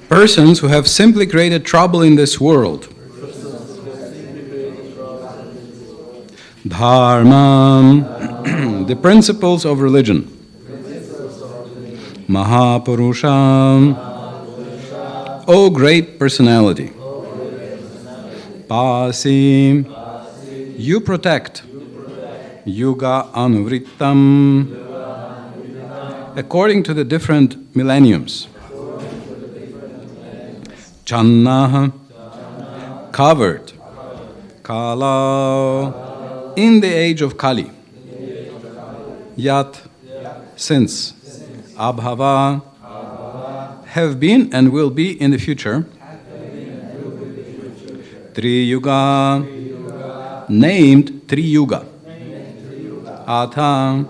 Persons who have simply created trouble in this world. Dharma, the principles of religion. Mahapurusha, O great personality. Pasi, you protect. Yuga Anuvrittam, according to the different millenniums. Channaha, covered. Kala, in the age of Kali. Yat, since. Abhava, have been and will be in the future. Triyuga, named Triyuga. Atha,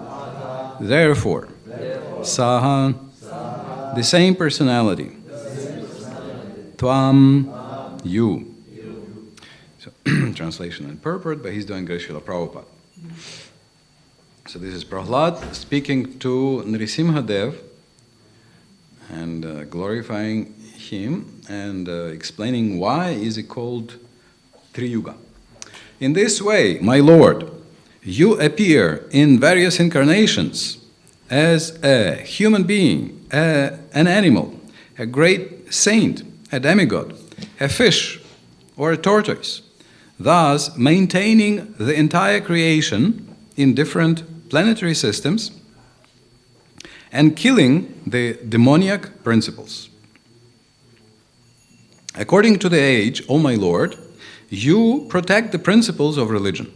therefore. Saha, the same personality. Tvam, you. So, translation and purport, but he's doing Srila Prabhupada. So this is Prahlad speaking to Nrisimhadev and glorifying him and explaining why is it called Triyuga. In this way, my Lord, you appear in various incarnations as a human being, an animal, a great saint, a demigod, a fish, or a tortoise, thus maintaining the entire creation in different planetary systems and killing the demoniac principles. According to the age, O my Lord, you protect the principles of religion.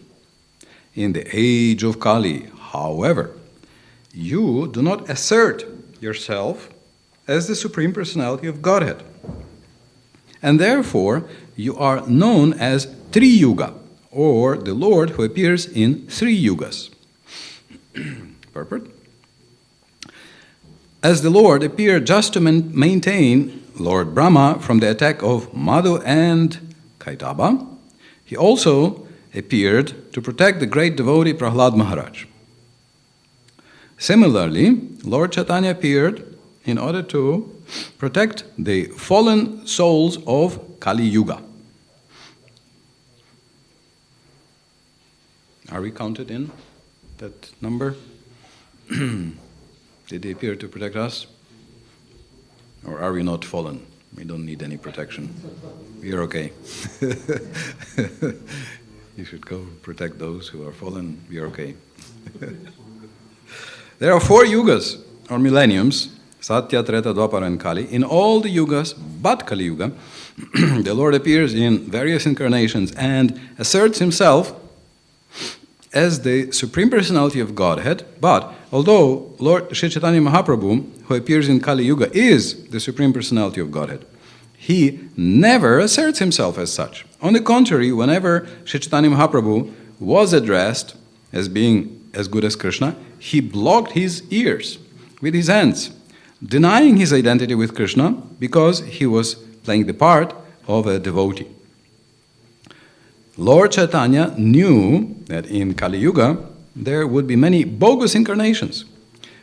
In the age of Kali, however, you do not assert yourself as the Supreme Personality of Godhead. And therefore, you are known as Triyuga, or the Lord who appears in 3 yugas. Purport. As the Lord appeared just to maintain Lord Brahma from the attack of Madhu and Kaitaba, he also appeared to protect the great devotee Prahlad Maharaj. Similarly, Lord Chaitanya appeared in order to protect the fallen souls of Kali Yuga. Are we counted in that number? Did they appear to protect us? Or are we not fallen? We don't need any protection. We are okay. You should go protect those who are fallen. We are okay. There are 4 yugas, or millenniums, Satya, Treta, Dwapara, and Kali. In all the yugas, but Kali Yuga, the Lord appears in various incarnations and asserts himself as the Supreme Personality of Godhead. But although Lord Sri Chaitanya Mahaprabhu, who appears in Kali Yuga, is the Supreme Personality of Godhead, he never asserts himself as such. On the contrary, whenever Sri Chaitanya Mahaprabhu was addressed as being as good as Krishna, he blocked his ears with his hands, denying his identity with Krishna because he was playing the part of a devotee. Lord Chaitanya knew that in Kali Yuga there would be many bogus incarnations,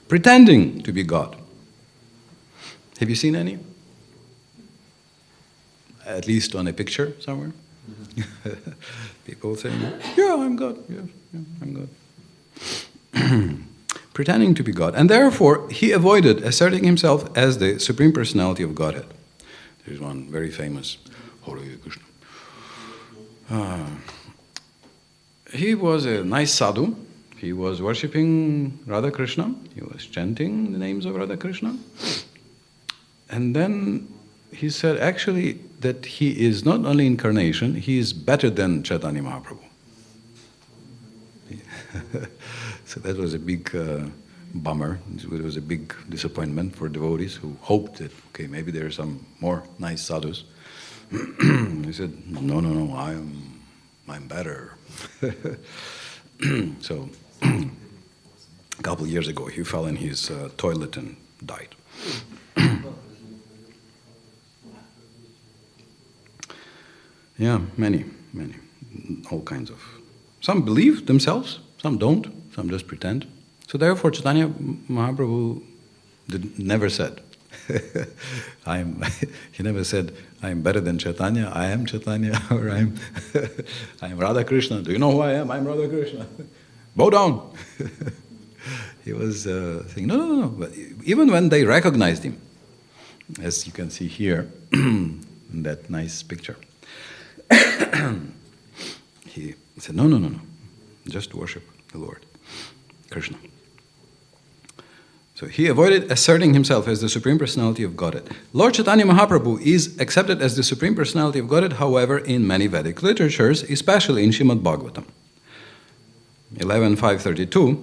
pretending to be God. Have you seen any? At least on a picture somewhere? People saying, yeah, I'm God, yeah, I'm God. Pretending to be God. And therefore, he avoided asserting himself as the Supreme Personality of Godhead. There's one very famous, Hare Krishna. He was a nice sadhu. He was worshipping Radha Krishna. He was chanting the names of Radha Krishna. And then he said actually that he is not only incarnation, he is better than Chaitanya Mahaprabhu. So that was a big bummer. It was a big disappointment for devotees who hoped that, okay, maybe there are some more nice sadhus. He said, no, I'm better. So, a couple of years ago, he fell in his toilet and died. Yeah, many, all kinds of. Some believe themselves, some don't, some just pretend. So therefore, Chaitanya Mahaprabhu never said, He never said, I am better than Chaitanya, I am Chaitanya, or I am Radha Krishna. Do you know who I am? I am Radha Krishna. Bow down. He was saying, no. But even when they recognized him, as you can see here, in that nice picture, he said, no. Just worship the Lord, Krishna. So he avoided asserting himself as the Supreme Personality of Godhead. Lord Chaitanya Mahaprabhu is accepted as the Supreme Personality of Godhead, however, in many Vedic literatures, especially in Srimad Bhagavatam. 11.532,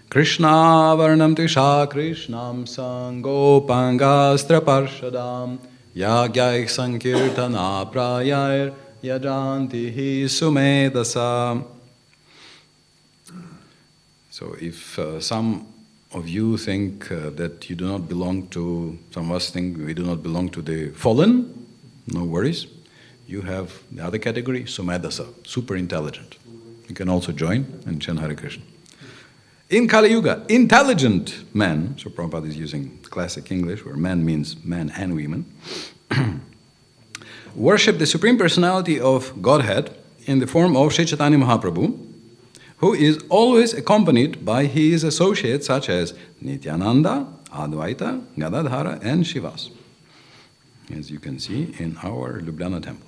Krishna varnam tisha krishnam sangopangastra parshadam yagyaik sankirtana prayair yajanti sumedasa. So if some of you think that you do not belong to, some of us think we do not belong to the fallen, no worries. You have the other category, Sumedasa, super intelligent. You can also join and chant Hare Krishna. In Kali Yuga, intelligent men, so Prabhupada is using classic English, where men means men and women, worship the Supreme Personality of Godhead in the form of Sri Chaitanya Mahaprabhu, who is always accompanied by his associates such as Nityananda, Advaita, Gadadhara, and Shivas, as you can see in our Ljubljana temple.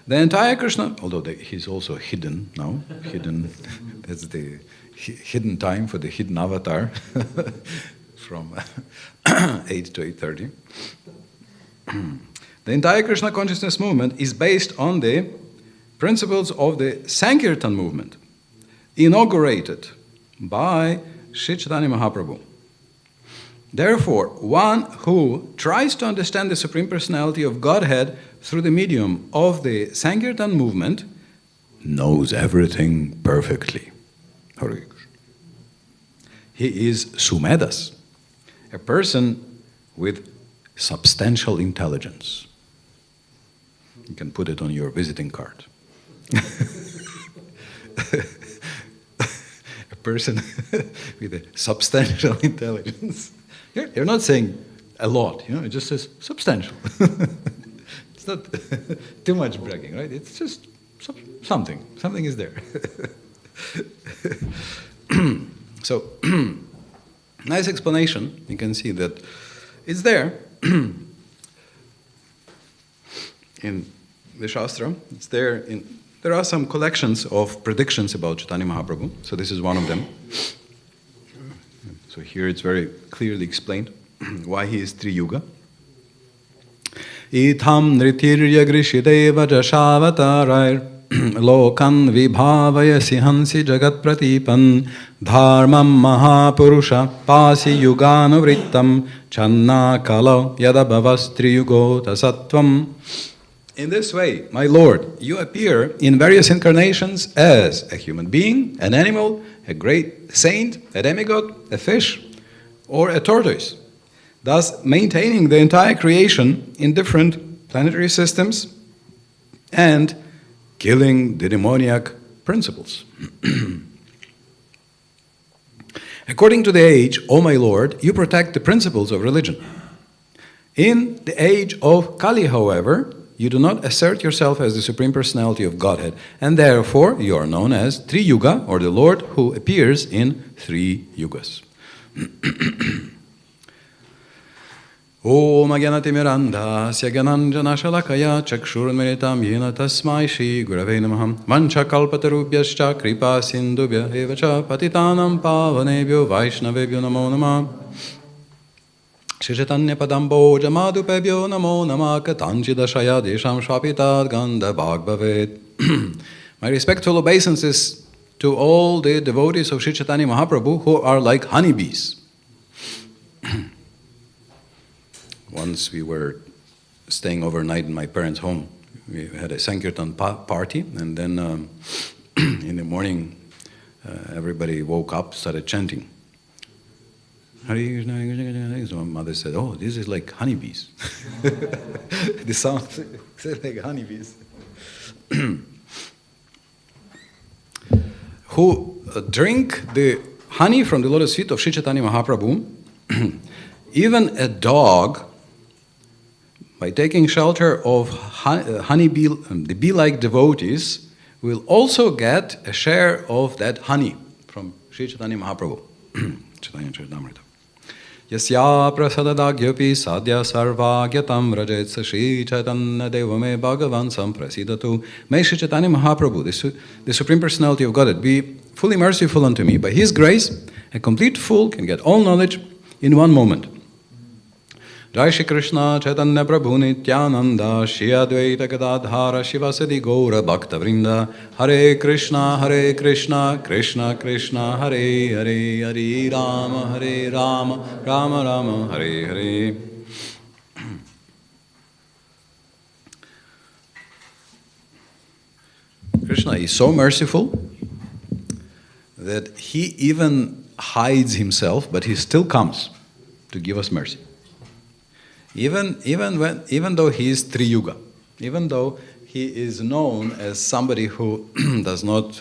The entire Krishna, although he's also hidden now, that's the hidden time for the hidden avatar from 8 to 8:30. The entire Krishna consciousness movement is based on the principles of the Sankirtan movement, inaugurated by Sri Chaitanya Mahaprabhu. Therefore, one who tries to understand the Supreme Personality of Godhead through the medium of the Sankirtan movement knows everything perfectly. Hare Krishna. He is Sumedas, a person with substantial intelligence. You can put it on your visiting card. A person with a substantial intelligence. You're not saying a lot, it just says substantial. It's not too much bragging, right? It's just something. Something is there. So, nice explanation. You can see that it's there in the Shastra. It's there. There are some collections of predictions about Chaitanya Mahaprabhu. So this is one of them. So here it's very clearly explained why he is Tri-yuga. Itham nritirya grishideva jashavatarair lokan vibhavayasi hansi jagat pratipan dharmam mahapurusha pasi yuganuvrittam channa kalo yadabhavas triyugo tasattvam. In this way, my Lord, you appear in various incarnations as a human being, an animal, a great saint, a demigod, a fish, or a tortoise, thus maintaining the entire creation in different planetary systems and killing the demoniac principles. According to the age, O my Lord, you protect the principles of religion. In the age of Kali, however, you do not assert yourself as the Supreme Personality of Godhead, and therefore you are known as Tri-yuga, or the Lord who appears in 3 yugas. Om Agyanatimiranda Syagananjana Shalakaya Chakshurunmiritam Yena Tasmai Shri Gurave Namaham Mancha Kalpatarubhyascha Kripa Sindubhya Evacha Patitanam Pavanebhyo Vaishnavebhyo Namo Namah Shri Chaitanya Padambo Jamadupebhyo Namo Namah Katanchidashaya Desham Shwapitad Gandha Bhagbavet. My respectful obeisances to all the devotees of Sri Chaitanya Mahaprabhu who are like honeybees. Once we were staying overnight in my parents' home. We had a Sankirtan party, and then in the morning everybody woke up, started chanting. So my mother said, "Oh, this is like honeybees." The sound said like honeybees. Who drink the honey from the lotus feet of Sri Chaitanya Mahaprabhu even a dog, by taking shelter of honeybee, the bee-like devotees, will also get a share of that honey from Sri Chaitanya Mahaprabhu. Chaitanya Charitamrita. Yasya prasadadagyapi sadhya sarvagyatam vrajet sa Shri Chaitanya devame bhagavan samprasidatu. May Shri Chaitanya Mahaprabhu, the Supreme Personality of Godhead, be fully merciful unto me. By His grace, a complete fool can get all knowledge in one moment. Jai Shri Krishna Chaitanya Prabhu Nityananda Shri Advaita Gadadhara Shivasadi Gaura Bhakta Vrinda Hare Krishna Krishna Krishna Hare Hare Hare Rama Rama Rama Hare Hare. Krishna is so merciful that He even hides Himself, but He still comes to give us mercy. Even though He is Triyuga, even though He is known as somebody who does not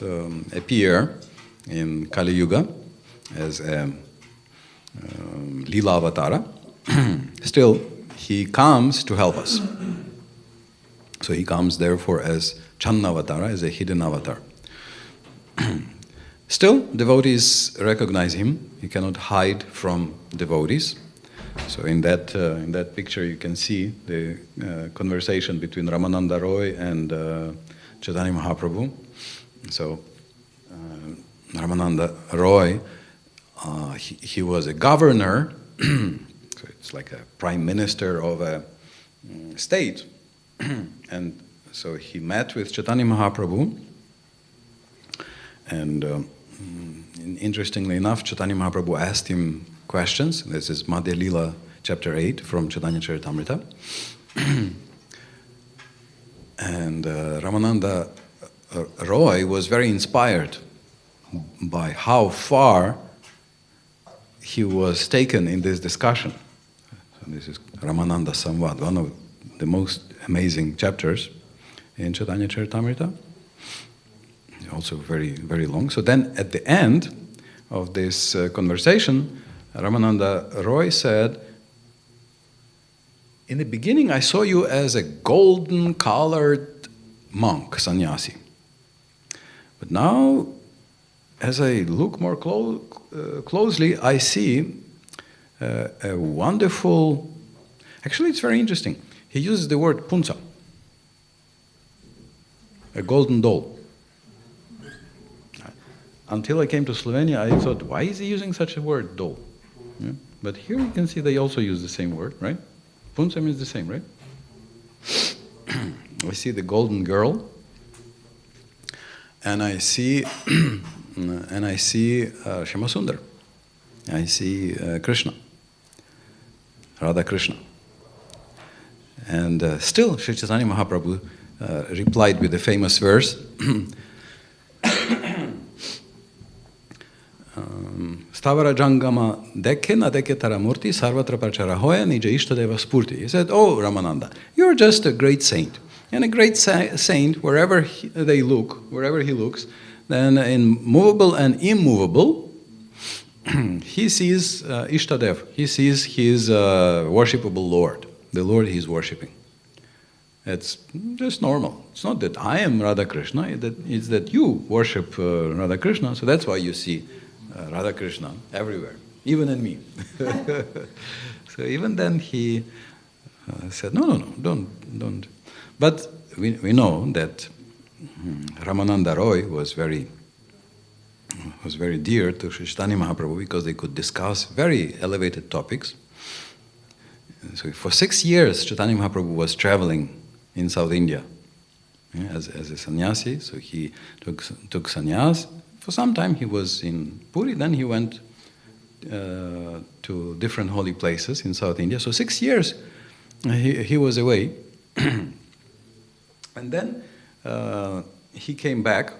appear in Kali Yuga as a Lila Avatara, still He comes to help us. So He comes therefore as Channa Avatara, as a hidden avatar. Still, devotees recognize Him. He cannot hide from devotees. So in that picture you can see the conversation between Ramananda Roy and Chaitanya Mahaprabhu. So Ramananda Roy, he was a governor, so it's like a prime minister of a state, and so he met with Chaitanya Mahaprabhu, and interestingly enough, Chaitanya Mahaprabhu asked him questions. This is Madhya Lila, chapter 8 from Chaitanya Charitamrita. And Ramananda Roy was very inspired by how far he was taken in this discussion. So this is Ramananda Samvad, one of the most amazing chapters in Chaitanya Charitamrita. Also very, very long. So then at the end of this conversation, Ramananda Roy said, in the beginning I saw you as a golden-colored monk, sannyasi. But now, as I look more closely, I see a wonderful... Actually, it's very interesting. He uses the word punsa, a golden doll. Until I came to Slovenia, I thought, why is he using such a word, doll? Yeah. But here you can see they also use the same word, right? Punsa means the same, right? I see the golden girl, and I see Shyamasundar. I see Krishna, Radha Krishna. And still, Sri Chaitanya Mahaprabhu replied with the famous verse, Stavara Jangama Dekhe na Dekhe Taramurti Sarvatra Prachara Hoya Nija Ishtadeva Spurti. He said, oh Ramananda, you're just a great saint. And a great saint, wherever he looks, then in movable and immovable, he sees Ishtadev, he sees his worshipable Lord, the Lord he's worshipping. It's just normal. It's not that I am Radha Krishna, it's that you worship Radha Krishna, so that's why you see Radha Krishna everywhere, even in me. So even then he said, no, don't. But we know that Ramananda Roy was very dear to Sri Chaitanya Mahaprabhu because they could discuss very elevated topics. So for 6 years, Chaitanya Mahaprabhu was traveling in South India as a sannyasi. So he took sannyas. For some time he was in Puri, then he went to different holy places in South India. So 6 years he was away. And then he came back,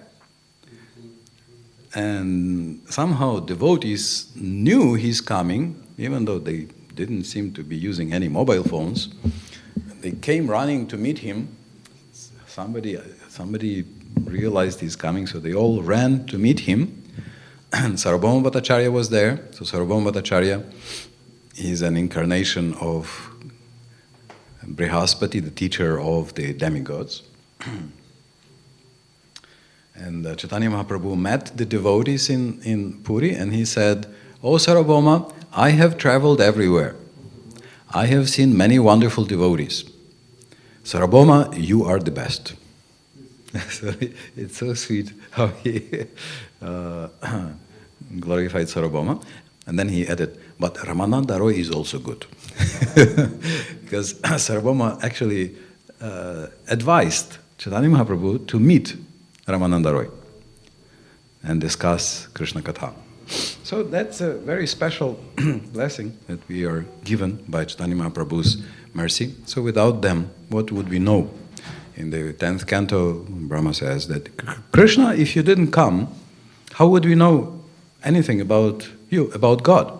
and somehow devotees knew he's coming, even though they didn't seem to be using any mobile phones. They came running to meet him. Somebody realized he's coming, so they all ran to meet him. And Sarvabhauma Bhattacharya was there. So Sarvabhauma Bhattacharya He's an incarnation of Brihaspati, the teacher of the demigods. And Chaitanya Mahaprabhu met the devotees in Puri, and he said, "O Sarvabhauma, I have traveled everywhere. I have seen many wonderful devotees. Sarvabhauma, you are the best." So it's so sweet how he glorified Sarvabhauma. And then he added, "But Ramananda Roy is also good." Because Sarvabhauma actually advised Chaitanya Mahaprabhu to meet Ramananda Roy and discuss Krishna Katha. So that's a very special blessing that we are given by Chaitanya Mahaprabhu's mercy. So without them, what would we know? In the 10th canto, Brahma says that, "Krishna, if you didn't come, how would we know anything about you, about God?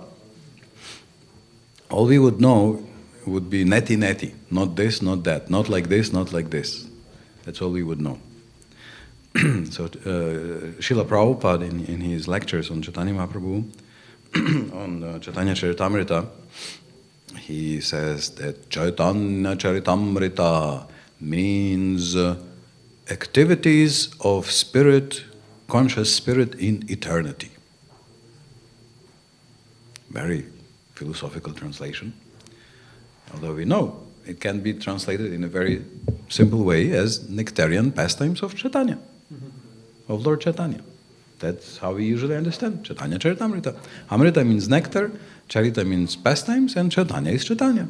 All we would know would be neti, not this, not that, not like this, not like this. That's all we would know." So Srila Prabhupada in his lectures on Chaitanya Mahaprabhu, on Chaitanya Charitamrita, he says that Chaitanya Charitamrita means activities of spirit, conscious spirit in eternity. Very philosophical translation. Although we know it can be translated in a very simple way as nectarian pastimes of Chaitanya, of Lord Chaitanya. That's how we usually understand Chaitanya Charitamrita. Amrita means nectar, Charita means pastimes, and Chaitanya is Chaitanya.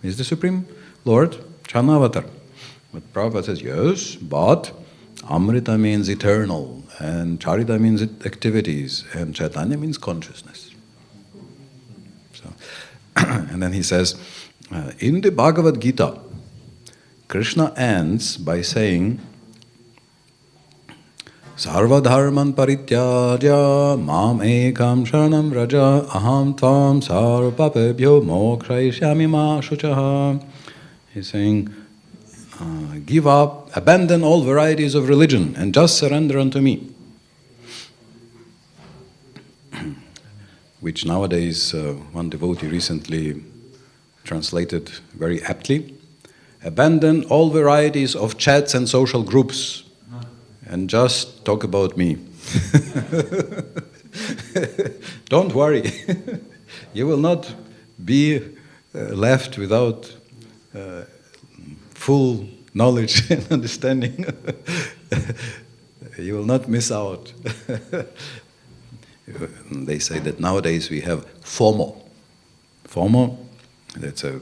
He is the Supreme Lord, Chanavatar. But Prabhupada says, yes, but Amrita means eternal, and Charita means activities, and Chaitanya means consciousness. So, and then he says, in the Bhagavad Gita, Krishna ends by saying, Sarva dharman parityajya mam ekam sharanam raja aham tvam sarva papebhyo mokshayishyami ma shuchaha. He's saying, give up, abandon all varieties of religion and just surrender unto me. Which nowadays one devotee recently translated very aptly. Abandon all varieties of chats and social groups and just talk about me. Don't worry. You will not be left without full knowledge and understanding. You will not miss out. They say that nowadays we have FOMO. FOMO, that's a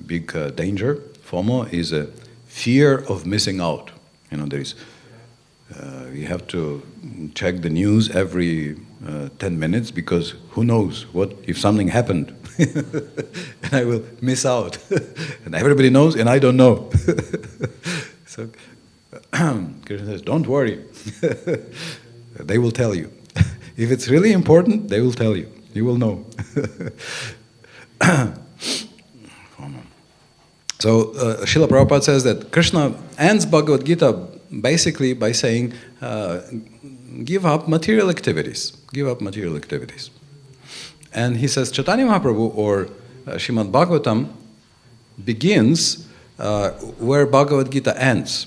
big danger. FOMO is a fear of missing out. You know, there is. We have to check the news every 10 minutes because who knows what if something happened and I will miss out. And everybody knows and I don't know. So Krishna says, don't worry. They will tell you. If it's really important, they will tell you. You will know. So Srila Prabhupada says that Krishna ends Bhagavad Gita basically by saying, give up material activities. Give up material activities. And he says Chaitanya Mahaprabhu or Srimad Bhagavatam begins where Bhagavad Gita ends.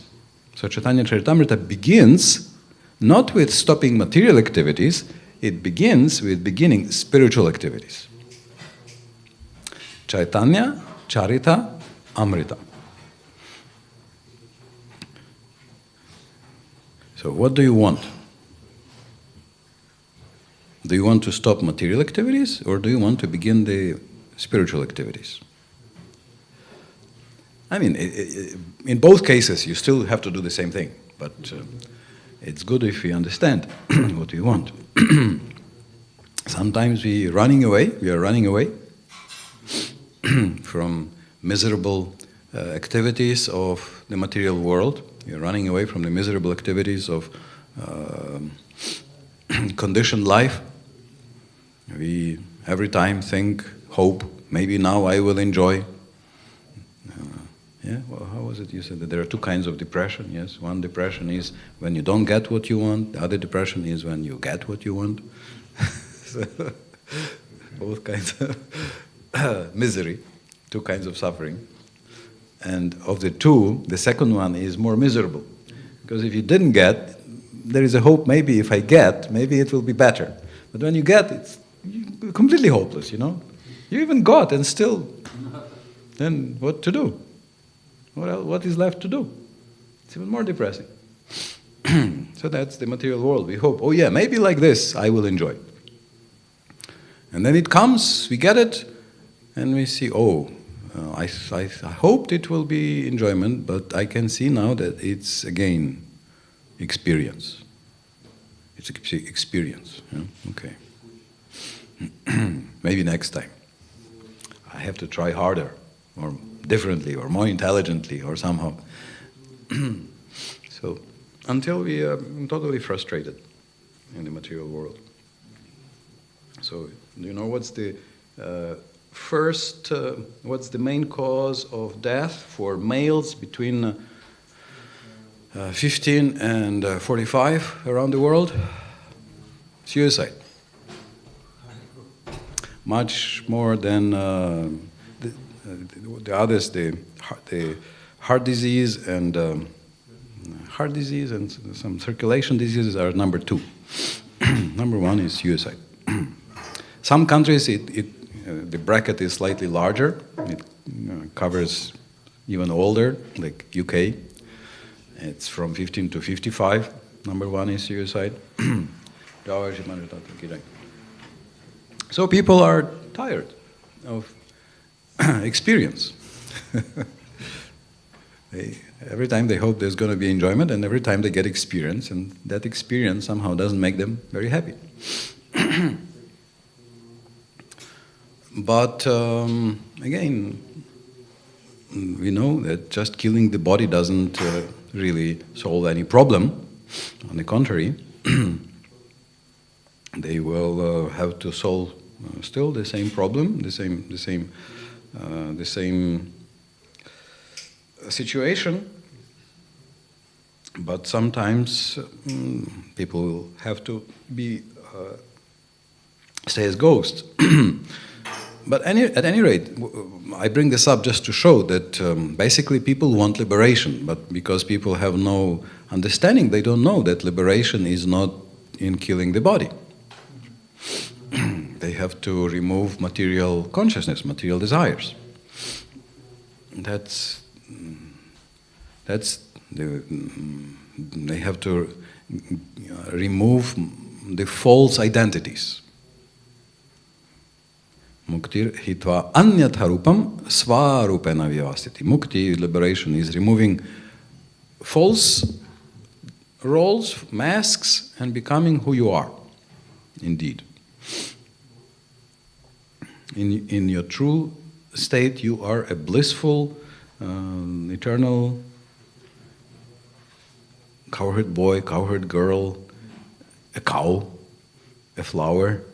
So Chaitanya Charitamrita begins not with stopping material activities, it begins with beginning spiritual activities. Chaitanya, Charita, Amrita. So what do you want? Do you want to stop material activities or do you want to begin the spiritual activities? I mean, in both cases you still have to do the same thing, but it's good if we understand what we want. Sometimes we are running away from miserable activities of the material world. We are running away from the miserable activities of conditioned life. We every time think, hope, maybe now I will enjoy. Well, how was it? You said that there are two kinds of depression, yes? One depression is when you don't get what you want. The other depression is when you get what you want. So, both kinds of misery, two kinds of suffering. And of the two, the second one is more miserable. Because if you didn't get, there is a hope, maybe if I get, maybe it will be better. But when you get, it's completely hopeless, you know. You even got, and still, then what to do? What is left to do? It's even more depressing. So that's the material world. We hope, oh yeah, maybe like this I will enjoy. And then it comes, we get it, and we see, oh, I hoped it will be enjoyment, but I can see now that it's, again, experience. It's experience. Yeah? Okay. Maybe next time. I have to try harder, or differently, or more intelligently, or somehow. So, until we are totally frustrated in the material world. So, you know what's the what's the main cause of death for males between 15 and 45 around the world? Suicide. Much more than the others, the heart disease and some circulation diseases are number 2. Number 1 is suicide. Some countries, the bracket is slightly larger. It covers even older, like UK. It's from 15 to 55. Number 1 is suicide. So people are tired of experience. Every time they hope there's going to be enjoyment, and every time they get experience, and that experience somehow doesn't make them very happy. But again, we know that just killing the body doesn't really solve any problem. On the contrary, they will have to solve still the same problem, the same situation. But sometimes people will have to be stay as ghosts. But at any rate, I bring this up just to show that basically people want liberation, but because people have no understanding, they don't know that liberation is not in killing the body. They have to remove material consciousness, material desires. They have to remove the false identities. Muktir hitva anyatharupam svarupena vyavastiti. Mukti, liberation, is removing false roles, masks, and becoming who you are, indeed. In your true state, you are a blissful, eternal cowherd boy, cowherd girl, a cow, a flower,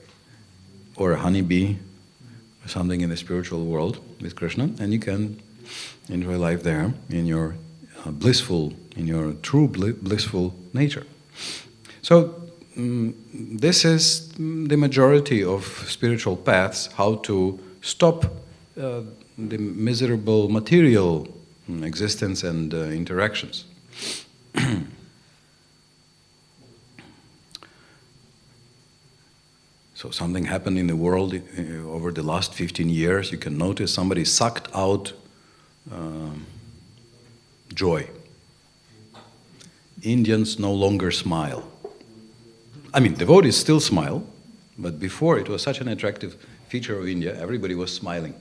or a honeybee, or something in the spiritual world with Krishna, and you can enjoy life there in your blissful, in your true blissful nature. So this is the majority of spiritual paths, how to stop the miserable material existence and interactions. So something happened in the world over the last 15 years. You can notice somebody sucked out joy. Indians no longer smile. I mean, devotees still smile, but before it was such an attractive feature of India, everybody was smiling.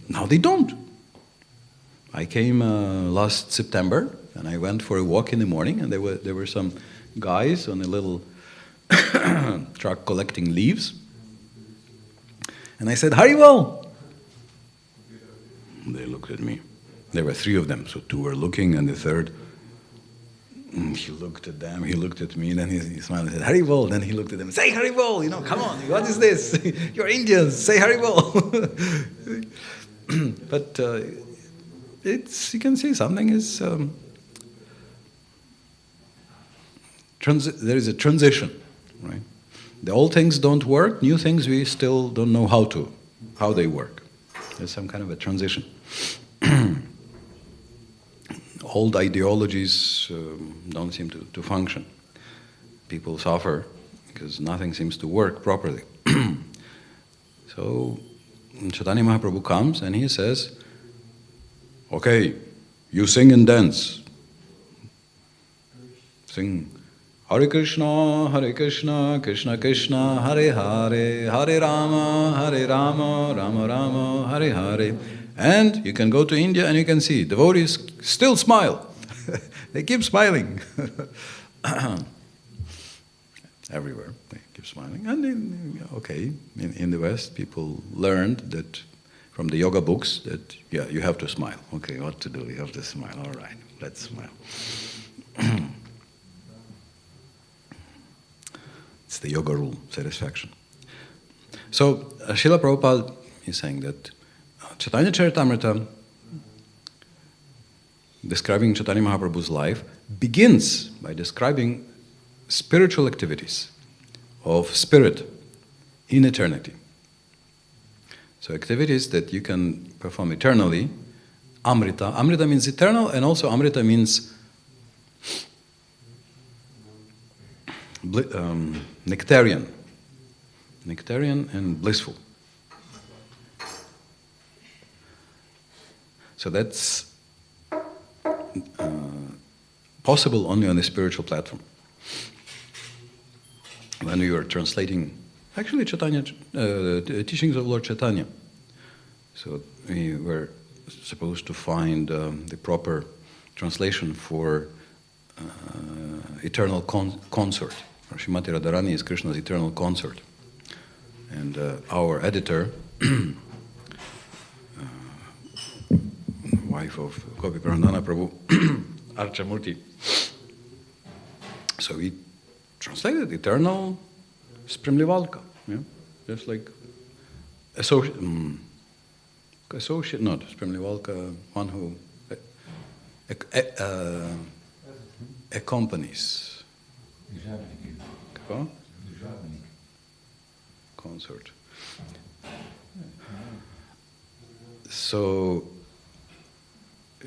Now they don't. I came last September, and I went for a walk in the morning, and there were some guys on a little truck collecting leaves. And I said, Harival! They looked at me. There were 3 of them, so 2 were looking, and the third, he looked at them, he looked at me, then he smiled and said, Harival! Then he looked at them, say Harival! You know, come on, what is this? You're Indians, say Harival! But you can see something is, there is a transition, right? The old things don't work, new things we still don't know how to how they work. There's some kind of a transition. Old ideologies don't seem to function. People suffer because nothing seems to work properly. So Chaitanya Mahaprabhu comes and he says, okay, you sing and dance. Sing Hare Krishna, Krishna Krishna, Hare Hare, Hare Rama, Rama Rama, Hare Hare. And you can go to India and you can see devotees still smile. They keep smiling. Everywhere, they keep smiling. And in the West, people learned that from the yoga books that, yeah, you have to smile. Okay, what to do? You have to smile. All right, let's smile. It's the yoga rule, satisfaction. So, Srila Prabhupada is saying that Chaitanya Charitamrita, describing Chaitanya Mahaprabhu's life, begins by describing spiritual activities of spirit in eternity. So activities that you can perform eternally. Amrita. Amrita means eternal, and also Amrita means nectarian. Nectarian and blissful. So that's possible only on the spiritual platform. When we were translating, actually, Chaitanya, teachings of Lord Chaitanya. So we were supposed to find the proper translation for eternal consort. Srimati Radharani is Krishna's eternal consort. And our editor, wife of Gopi Prahandana Prabhu, Archamurti. So we translated eternal Sprimlivalka, yeah? Just like associate, not Sprimlivalka, one who accompanies. Consort. So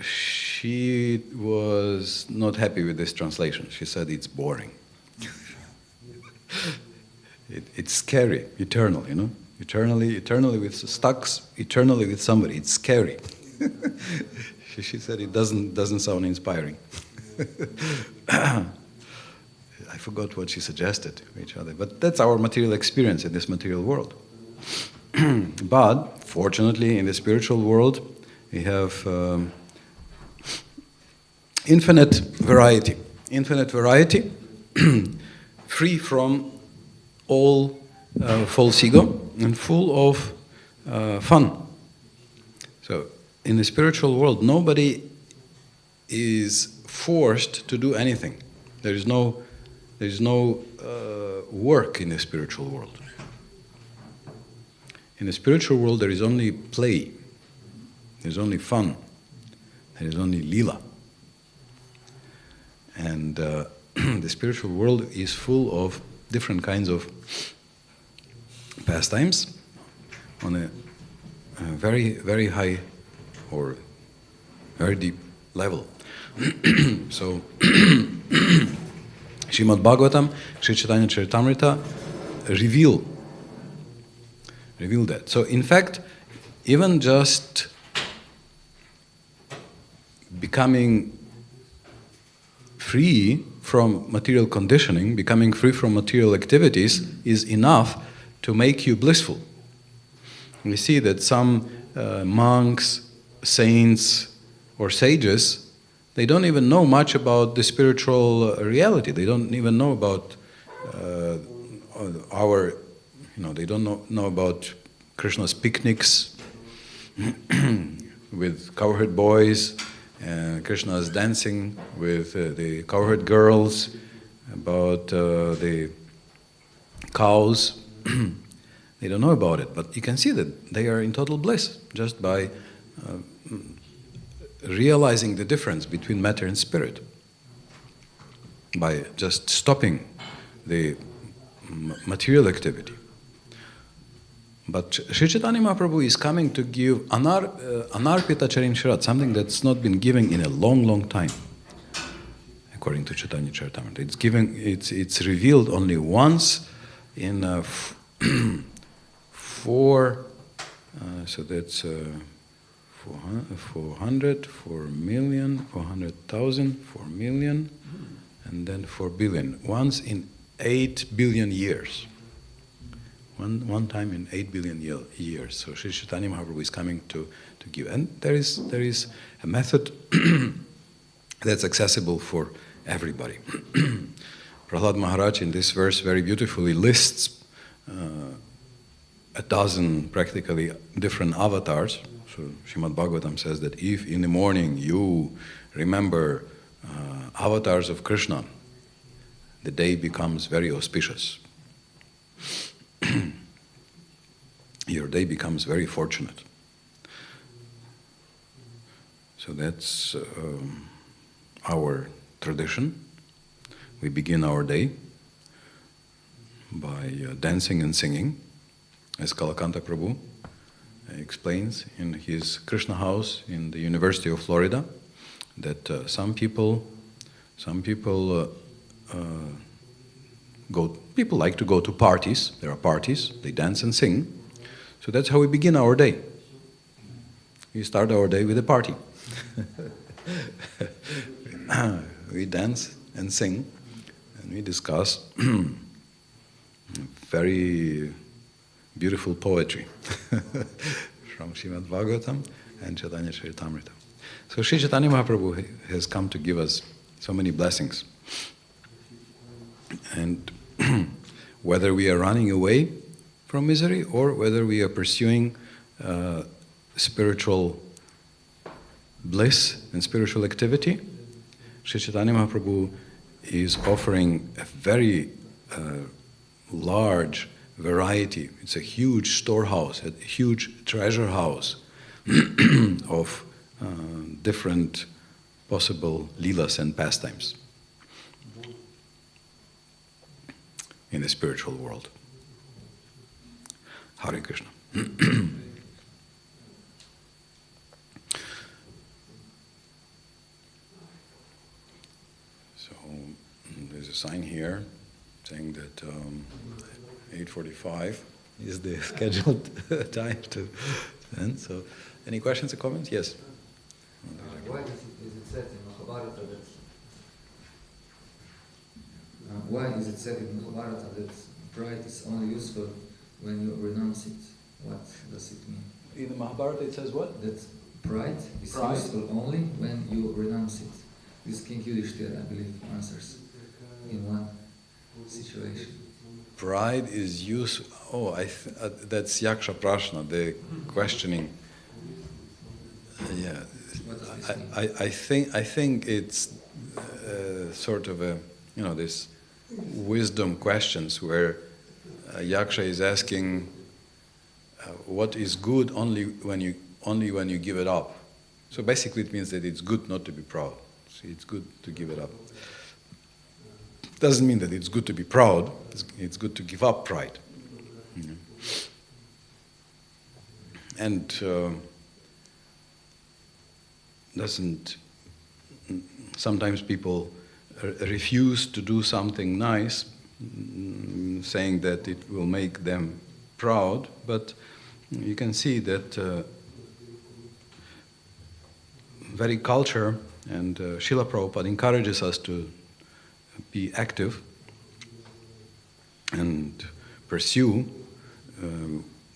she was not happy with this translation. She said it's boring. It's scary, eternal, you know? Eternally with stocks, eternally with somebody. It's scary. She said it doesn't sound inspiring. I forgot what she suggested to each other, but that's our material experience in this material world. But fortunately, in the spiritual world, we have infinite variety, free from all false ego and full of fun. So, in the spiritual world, nobody is forced to do anything. There is no work in the spiritual world. In the spiritual world, there is only play. There is only fun. There is only lila. And the spiritual world is full of different kinds of pastimes on a very, very high or very deep level. So, Srimad Bhagavatam, Sri Chaitanya Charitamrita reveal that. So, in fact, even just becoming free from material conditioning, becoming free from material activities is enough to make you blissful. We see that some monks, saints, or sages, they don't even know much about the spiritual reality. They don't even know about they don't know about Krishna's picnics with cowherd boys, Krishna's dancing with the cowherd girls, about the cows. They don't know about it, but you can see that they are in total bliss just by realizing the difference between matter and spirit, by just stopping the material activity. But Sri Chaitanya Mahaprabhu is coming to give Anarpita Charincharat, something that's not been given in a long, long time, according to Chaitanya Charitamrita. It's revealed only once in four, so that's 400, 4 million, 400,000, 4 million, and then 4 billion. Once in 8 billion years. One time in 8 billion years. So Sri Chaitanya Mahaprabhu is coming to give. And there is a method that's accessible for everybody. Prahlad Maharaj in this verse very beautifully lists a dozen practically different avatars. So Srimad Bhagavatam says that if in the morning you remember avatars of Krishna, the day becomes very auspicious. Your day becomes very fortunate. So that's our tradition. We begin our day by dancing and singing, as Kalakanta Prabhu explains in his Krishna house in the University of Florida, that some people like to go to parties. There are parties, they dance and sing. So that's how we begin our day. We start our day with a party. We dance and sing, and we discuss very beautiful poetry from Srimad Bhagavatam and Chaitanya Charitamrita. So Sri Chaitanya Mahaprabhu has come to give us so many blessings. And whether we are running away from misery or whether we are pursuing spiritual bliss and spiritual activity, Sri Chaitanya Mahaprabhu is offering a very large variety. It's a huge storehouse, a huge treasure house of different possible leelas and pastimes in the spiritual world. Hare Krishna. So there's a sign here saying that 8:45 is the scheduled time to end. So, any questions or comments? Yes. Why is it said in Mahabharata that? Why is it said in Mahabharata that pride is only useful when you renounce it? What does it mean? In the Mahabharata it says what? That pride is useful only when you renounce it. This King Yudhishthira, I believe, answers in one situation. Pride is useful. Oh, that's Yaksha Prashna, the questioning. Yeah, I think it's sort of a, this wisdom questions where Yaksha is asking what is good only when you give it up. So basically it means that it's good not to be proud. So it's good to give it up. Doesn't mean that it's good to be proud. It's good to give up pride. And sometimes people refuse to do something nice, saying that it will make them proud, but you can see that very culture and Srila Prabhupada encourages us to be active and pursue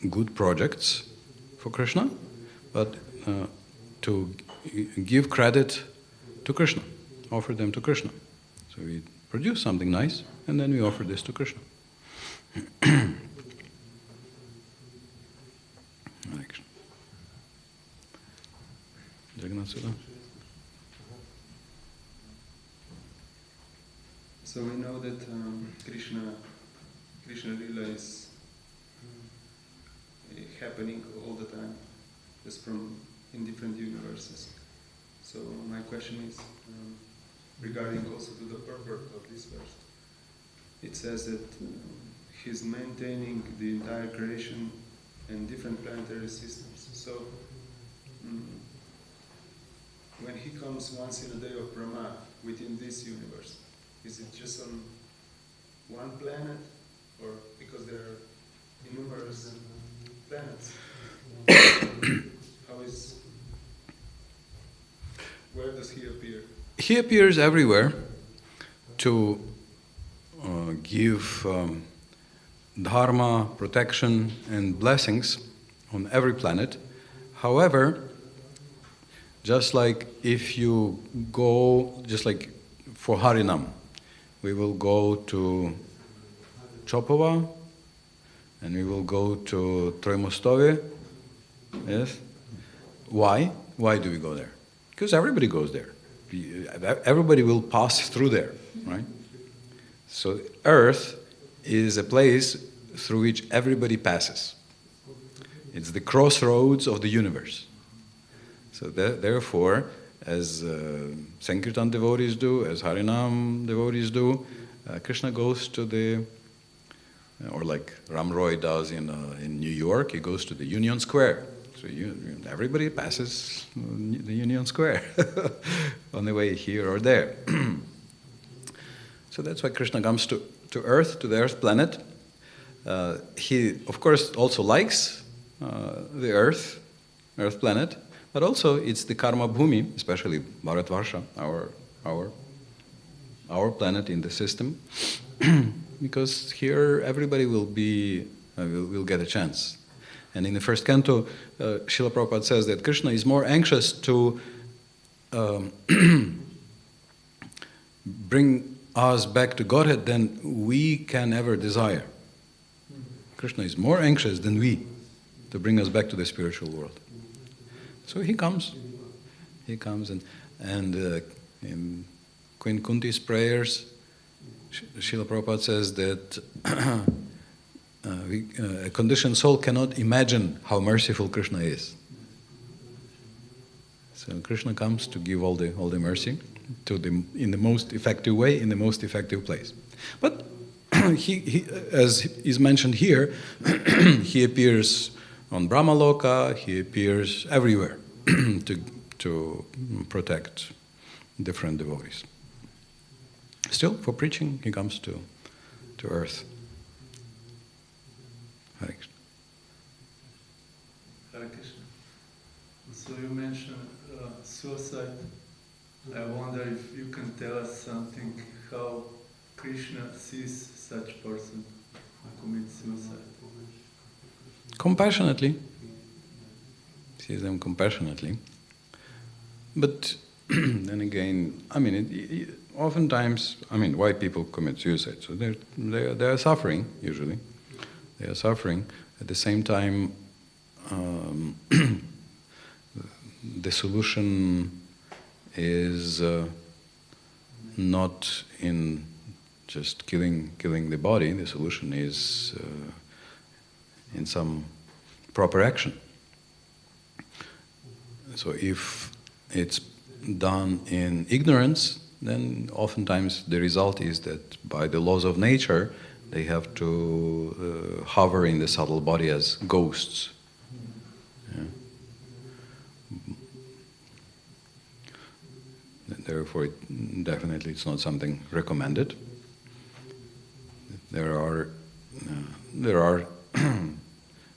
good projects for Krishna, but to give credit to Krishna, offer them to Krishna. So we produce something nice, and then we offer this to Krishna. So we know that Krishna Lila is happening all the time, just in different universes. So my question is regarding also to the purport of this verse. It says that he's maintaining the entire creation and different planetary systems. So, when he comes once in a day of Brahma within this universe, is it just on one planet, or because there are numerous planets? Where does he appear? He appears everywhere to give dharma, protection, and blessings on every planet. However, just like if you go, just like for Harinam, we will go to Chopova, and we will go to Troimostove. Yes? Why? Why do we go there? Because everybody goes there. Everybody will pass through there, right? So Earth is a place through which everybody passes. It's the crossroads of the universe. So therefore, as Sankirtan devotees do, as Harinam devotees do, Krishna goes to the, or like Ram Roy does in New York, he goes to the Union Square. So everybody passes the Union Square on the way here or there. So that's why Krishna comes to Earth, to the Earth planet. He, of course, also likes the Earth planet, but also it's the Karma Bhumi, especially Bharatvarsha, our planet in the system, because here everybody will get a chance. And in the first canto, Srila Prabhupada says that Krishna is more anxious to bring us back to Godhead than we can ever desire. Krishna is more anxious than we to bring us back to the spiritual world. So he comes, and in Queen Kunti's prayers, Srila Prabhupada says that a conditioned soul cannot imagine how merciful Krishna is. So Krishna comes to give all the mercy in the most effective way, in the most effective place. But he as is mentioned here, he appears on Brahmaloka, he appears everywhere to protect different devotees. Still, for preaching, he comes to earth. Hare Krishna. Hare Krishna. So you mentioned suicide. I wonder if you can tell us something how Krishna sees such person who commits suicide. Compassionately. Sees them compassionately. But then again, I mean, oftentimes, why people commit suicide? So they are suffering, usually. They are suffering. At the same time, the solution is not in just killing the body. The solution is in some proper action. So if it's done in ignorance, then oftentimes the result is that by the laws of nature, they have to hover in the subtle body as ghosts. Yeah. Therefore, definitely it's not something recommended. There are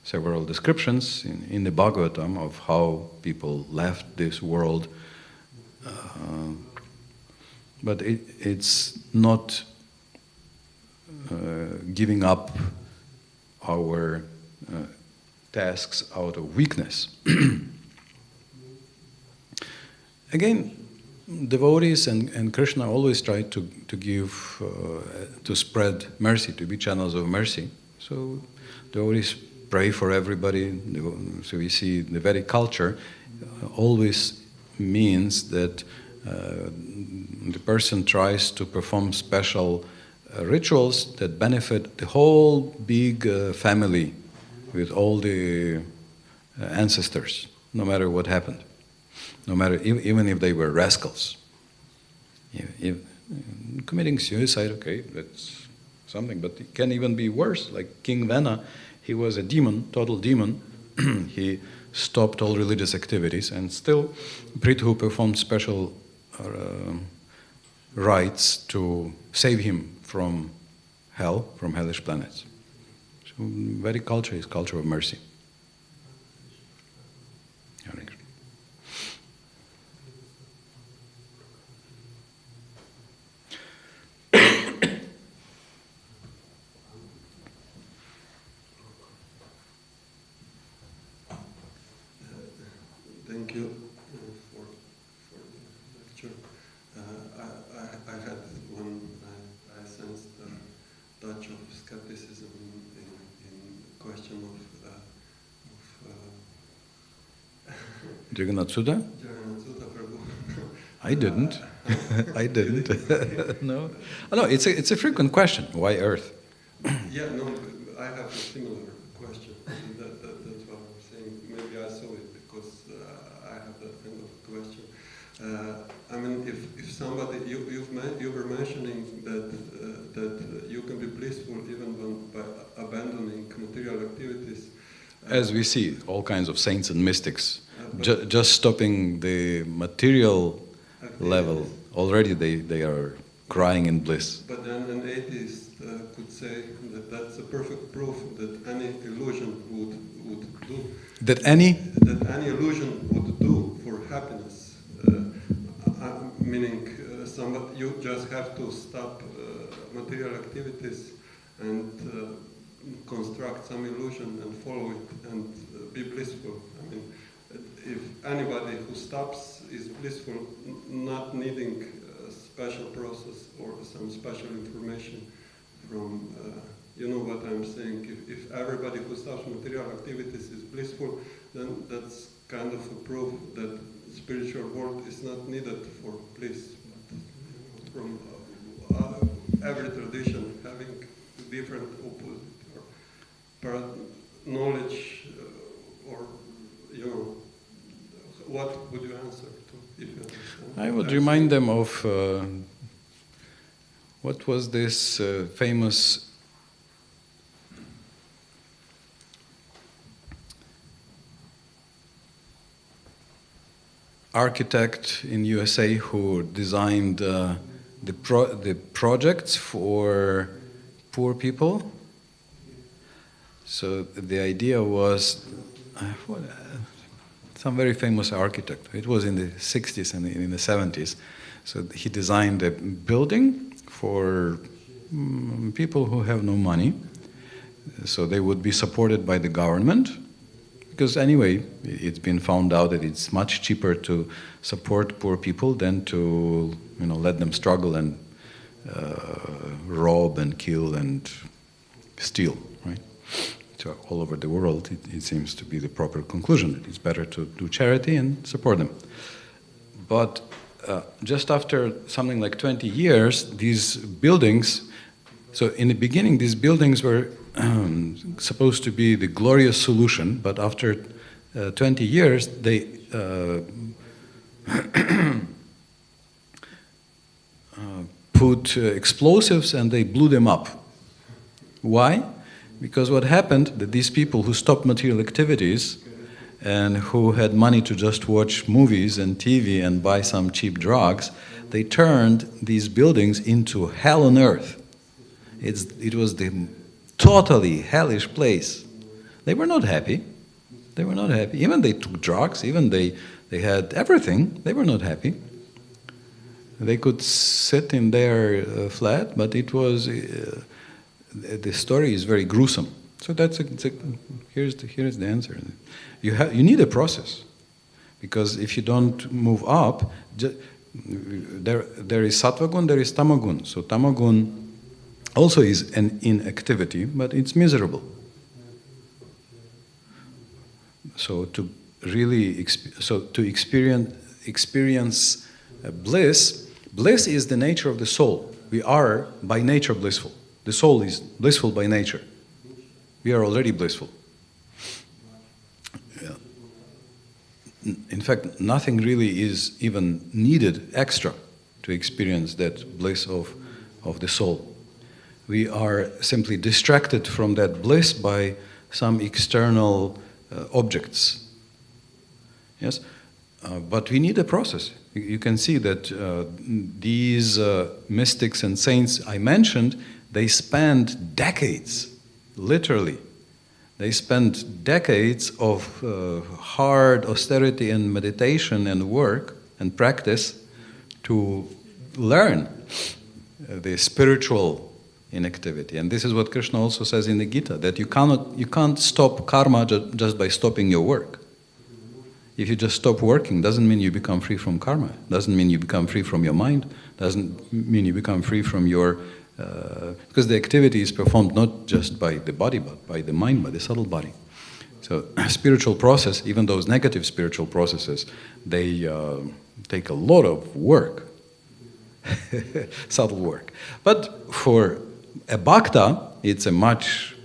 several descriptions in the Bhagavatam of how people left this world, but it's not giving up our tasks out of weakness. Again, devotees and Krishna always try to give, to spread mercy, to be channels of mercy. So devotees pray for everybody. So we see the Vedic culture always means that the person tries to perform special rituals that benefit the whole big family with all the ancestors, no matter what happened. No matter, even if they were rascals. If committing suicide, okay, that's something, but it can even be worse. Like King Vena, he was a demon, total demon. He stopped all religious activities, and still Prithu performed special rites to save him from hell, from hellish planets. So Vedic culture is culture of mercy. Hare Krishna. Thank you for the lecture. I had one, I sensed a touch of skepticism in the question of Jagannath Sudha? Jagannath Sudha Prabhu. I didn't. I didn't. No. Oh, no, it's a frequent question. Why Earth? Yeah, no, I have a similar question. That's what I'm saying. Maybe I saw it because I have that kind of question. I mean, if somebody, you were mentioning that you can be blissful even by abandoning material activities. As we see, all kinds of saints and mystics, just stopping the material level, already they are crying in bliss. But then an atheist could say that that's a perfect proof that any illusion would do. That any illusion would do for happiness. Meaning, you just have to stop material activities and construct some illusion and follow it and be blissful. I mean, if anybody who stops is blissful, not needing a special process or some special information from, you know what I'm saying. If everybody who stops material activities is blissful, then that's kind of a proof that spiritual world is not needed for bliss. But, from every tradition having different opposite or knowledge or, you know, what would you answer to if you understand? I would remind them of what was this famous architect in USA who designed the projects for poor people. So the idea was some very famous architect. It was in the 60s and in the 70s. So he designed a building for people who have no money. So they would be supported by the government. Because anyway, it's been found out that it's much cheaper to support poor people than to, let them struggle and rob and kill and steal, right? So all over the world, it seems to be the proper conclusion that it's better to do charity and support them. But just after something like 20 years, these buildings, so in the beginning, these buildings were supposed to be the glorious solution, but after 20 years, they put explosives and they blew them up. Why? Because what happened, that these people who stopped material activities and who had money to just watch movies and TV and buy some cheap drugs, they turned these buildings into hell on earth. It was the totally hellish place. They were not happy. They were not happy. Even they took drugs, even they had everything, they were not happy. They could sit in their flat, but it was, the story is very gruesome. So here's the answer. You need a process, because if you don't move up, there is sattvagun, there is tamagun. So tamagun also is an inactivity, but it's miserable. So to really experience bliss is the nature of the soul. We are by nature blissful. The soul is blissful by nature. We are already blissful. Yeah. In fact, nothing really is even needed extra to experience that bliss of the soul. We are simply distracted from that bliss by some external objects. Yes, but we need a process. You can see that these mystics and saints I mentioned, they spent decades, literally. They spent decades of hard austerity and meditation and work and practice to learn the spiritual inactivity. And this is what Krishna also says in the Gita, that you can't stop karma just by stopping your work. If you just stop working, doesn't mean you become free from karma, doesn't mean you become free from your mind, doesn't mean you become free from your... because the activity is performed not just by the body, but by the mind, by the subtle body. So spiritual process, even those negative spiritual processes, they take a lot of work, subtle work. But for a bhakta, it's a much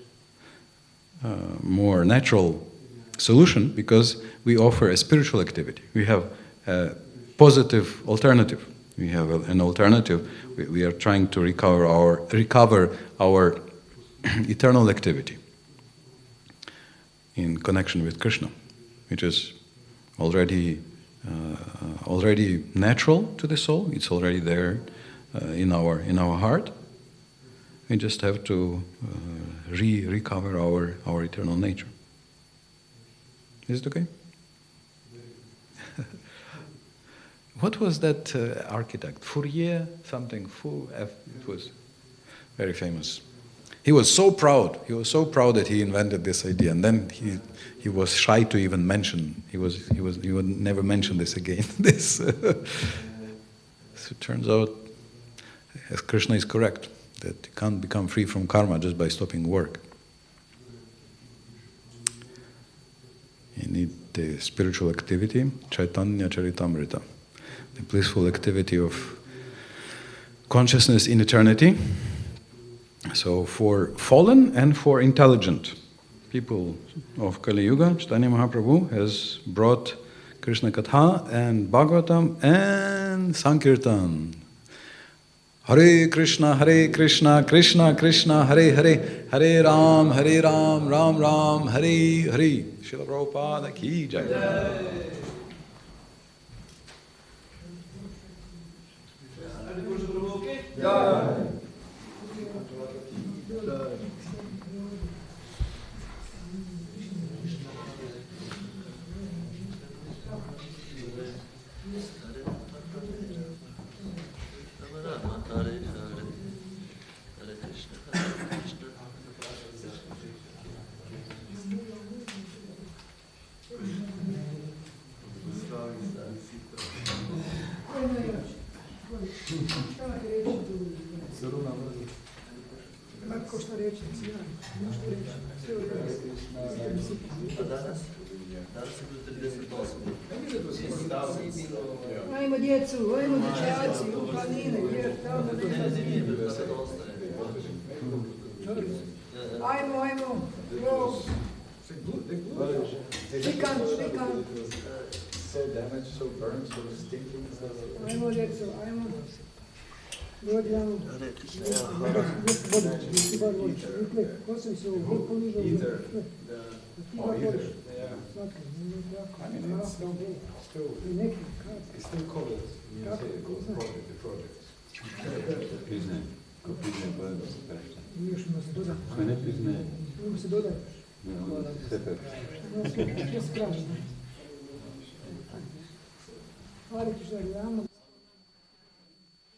more natural solution because we offer a spiritual activity. We have a positive alternative. We have an alternative. We are trying to recover our eternal activity in connection with Krishna, which is already natural to the soul. It's already there in our heart. We just have to recover our eternal nature. Is it okay? What was that architect? Fourier something? It was very famous. He was so proud. He was so proud that he invented this idea, and then he was shy to even mention. He would never mention this again. This. So it turns out, as Krishna is correct, that you can't become free from karma just by stopping work. You need the spiritual activity, Chaitanya Charitamrita, the blissful activity of consciousness in eternity. So for fallen and for intelligent people of Kali Yuga, Chaitanya Mahaprabhu has brought Krishna Katha and Bhagavatam and Sankirtan. Hare Krishna, Krishna Krishna, Hare Hare, Hare Ram, Ram Ram, Hare Hare. Srila Prabhupada ki jai. Ajmo djecu, ajmo dječaci, u planine, jer tamo ajmo, go. Čekam. So damaged, so burned, so stinking. Ajmo djecu, ajmo. Dođi ajmo. Either. I mean, it's still called, the project. Još mu se doda. Još se doda. Hvala ti što je